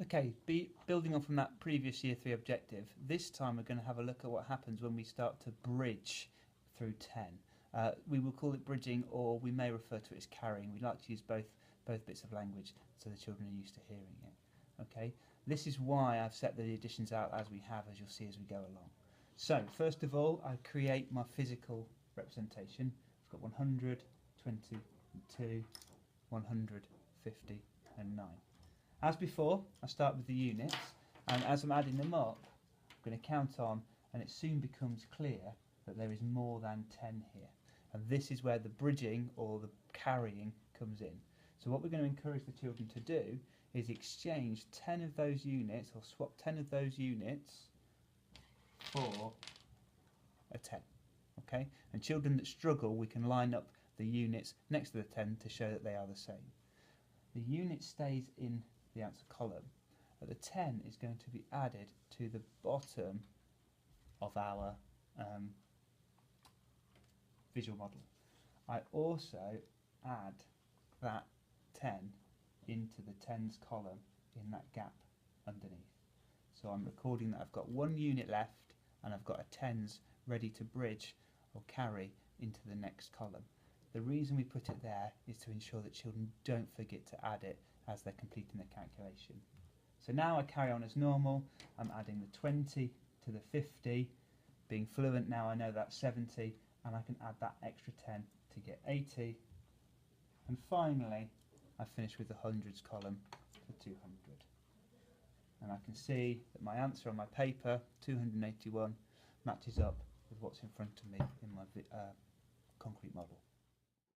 Okay, building on from that previous Year 3 objective, this time we're going to have a look at what happens when we start to bridge through 10. We will call it bridging, or we may refer to it as carrying. We like to use both bits of language so the children are used to hearing it. Okay, this is why I've set the additions out as we have, as you'll see as we go along. So, first of all, I create my physical representation. I've got 100, 20, 2, 150 and 9. As before, I start with the units, and as I'm adding them up, I'm going to count on, and it soon becomes clear that there is more than 10 here. And this is where the bridging or the carrying comes in. So what we're going to encourage the children to do is exchange 10 of those units, or swap 10 of those units for a 10. Okay? And children that struggle, we can line up the units next to the 10 to show that they are the same. The unit stays in the answer column, but the 10 is going to be added to the bottom of our visual model. I also add that 10 into the 10s column in that gap underneath. So I'm recording that I've got one unit left and I've got a 10s ready to bridge or carry into the next column. The reason we put it there is to ensure that children don't forget to add it as they're completing the calculation. So now I carry on as normal. I'm adding the 20 to the 50. Being fluent now, I know that's 70, and I can add that extra 10 to get 80. And finally, I finish with the hundreds column for 200. And I can see that my answer on my paper, 281, matches up with what's in front of me in my concrete model.